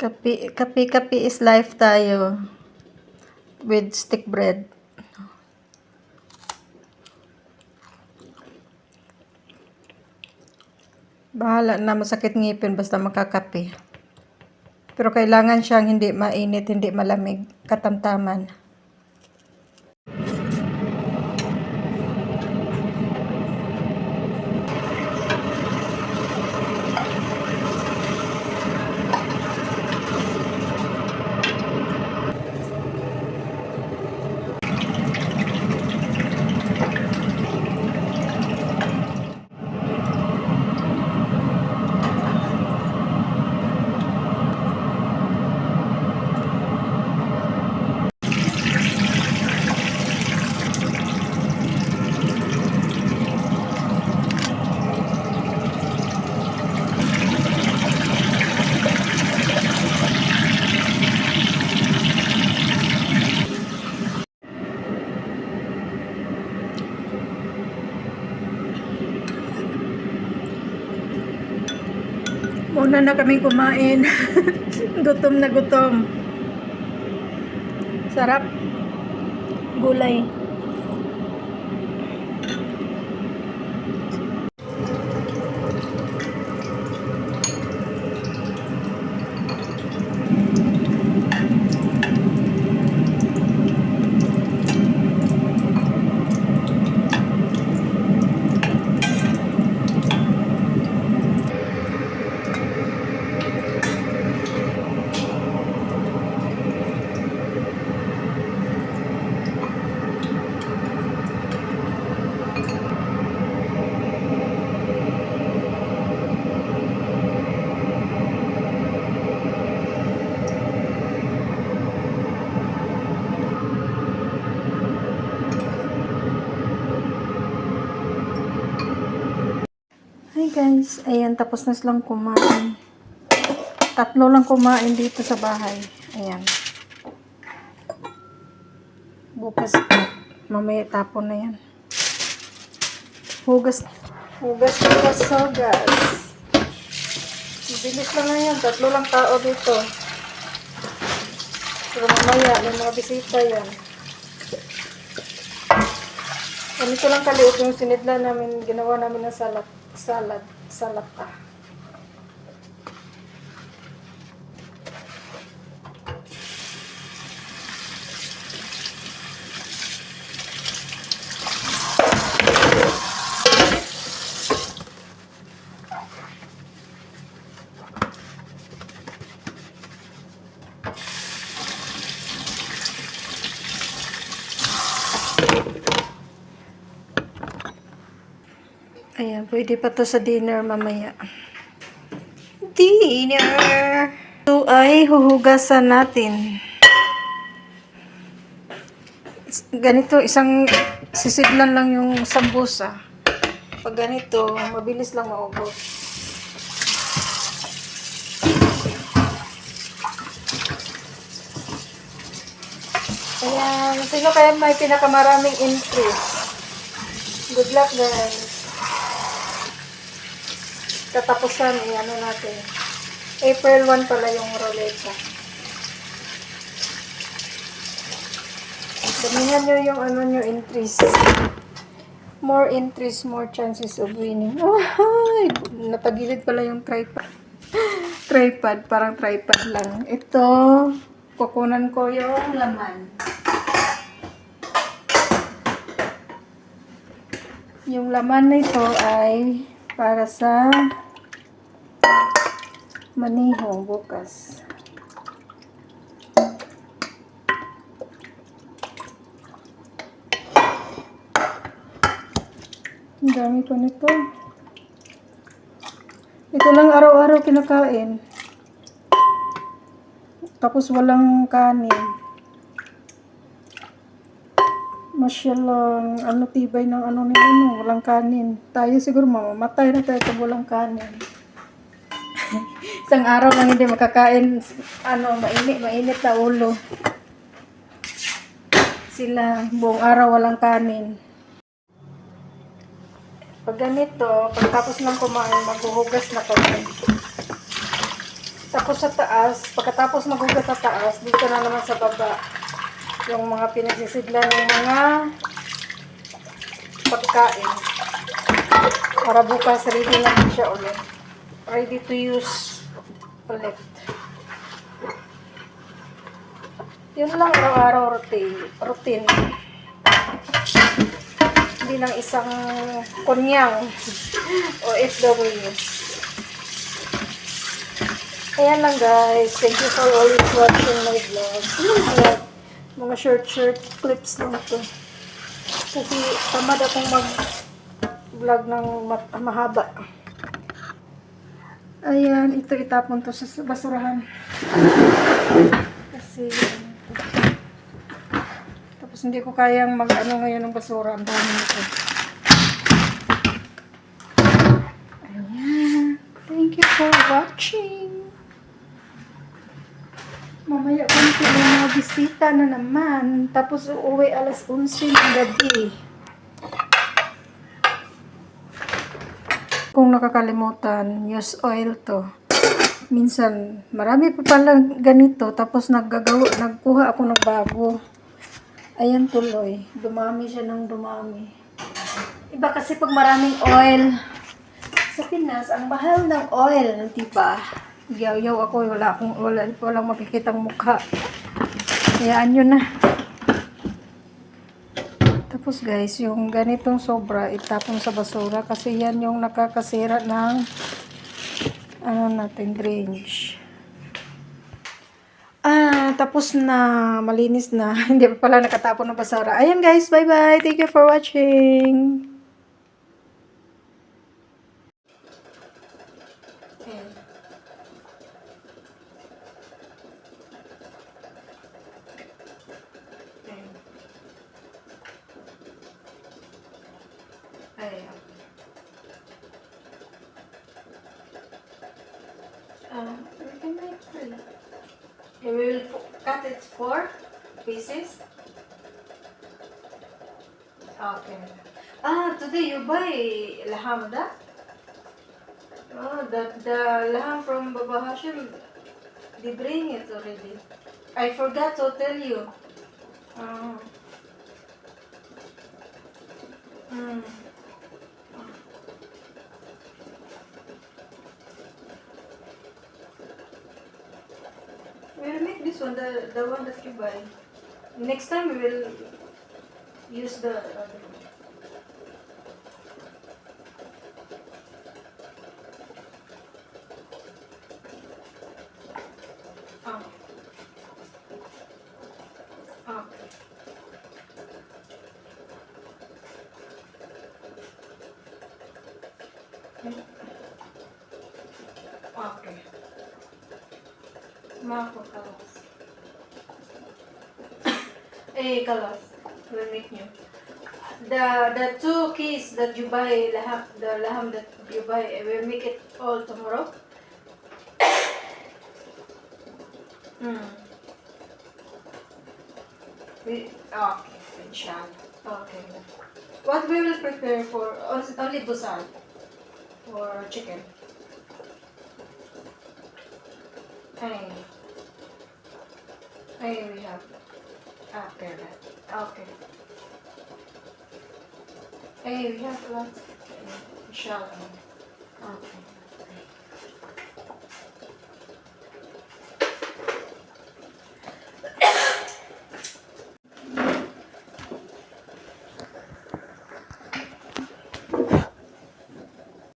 Kape is life tayo with stick bread. Bahala na masakit ngipin basta makakape. Pero kailangan siyang hindi mainit, hindi malamig, katamtaman. Muna na kaming kumain. Gutom na gutom. Sarap. Gulay. Hi guys, ayan, tapos na silang kumain. Tatlo lang kumain dito sa bahay. Ayan. Bukas, mamaya tapon na yan. Hugas. Hugas. Bilis lang na yan, tatlo lang tao dito. Pero mamaya, may mga bisita yan. Ganito lang kaliit yung sinidla namin, ginawa namin ng salad pa. Ayan, pwede pa to sa dinner mamaya. Dinner! Ito ay huhugasan natin. Ganito, isang sisidlan lang yung sambusa. Pag ganito, mabilis lang maubos. Ayan, sino kaya may pinakamaraming increase? Good luck guys. Katapusan, ano natin. April 1 pala yung roleta. Damihan nyo yung nyo entries. More entries, more chances of winning. Ay, natagilid pala yung tripod. Tripod, parang tripod lang. Ito, kukunan ko yung laman. Yung laman na ito ay para sa manihong bukas. Ang dami pa nito. Ito lang araw-araw kinakain. Tapos walang kanin. Mashallah, tibay ng walang kanin. Tayo siguro mamamatay na tayo kung walang kanin. Isang araw lang hindi makakain, mainit na ulo. Sila, buong araw walang kanin. Pag ganito, pagtapos lang kumain, maghuhugas na kami. Tapos sa taas, pagkatapos magugas sa taas, dito na naman sa baba, yung mga pinagsisigla ng mga pagkain. Para bukas, ready na siya ulit. Ready to use ulit. Yun lang araw-araw routine. Hindi lang isang kunyang o FW. Ayan lang guys. Thank you for always watching my vlog. Mga short clips lang to. Kasi tamad akong mag-vlog ng mahaba. Ayan, ito itapon to sa basurahan. Kasi tapos hindi ko kayang mag-ano ngayon ng basura. Ang dami nito. Ayan. Thank you for watching. Mamaya konti may mga bisita na naman. Tapos uuwi alas 11 ng gabi. Kung nakakalimutan, use oil to. Minsan, marami pa pala ganito. Tapos nagkuha ako ng bago. Ayan tuloy. Dumami siya ng dumami. Iba kasi pag maraming oil. Sa Pinas, ang mahal ng oil. Diba? Yaw-yaw ako. Walang makikitang mukha. Hayaan nyo na. Tapos guys, yung ganitong sobra, itapon sa basura. Kasi yan yung nakakasira ng drainage. Tapos na, malinis na. Hindi pa pala nakatapon ng basura. Ayan guys, bye-bye. Thank you for watching. Ayan. Ayan. We can make 3. We will cut it 4 pieces. Okay. Today you buy laham, da? Oh, the laham from Baba Hashim, they bring it already. I forgot to tell you. Oh. Mm. We'll make this one, the one that you buy. Next time we will use the other one. Okay. Okay. Mako kalas. Kalas. We'll make new. The 2 keys that you buy, the laham that you buy, we'll make it all tomorrow. Okay, inshallah. Okay. What we will prepare for only busal for chicken. Hey, we have. Okay, okay. Hey, we have lots. Inshallah. Okay.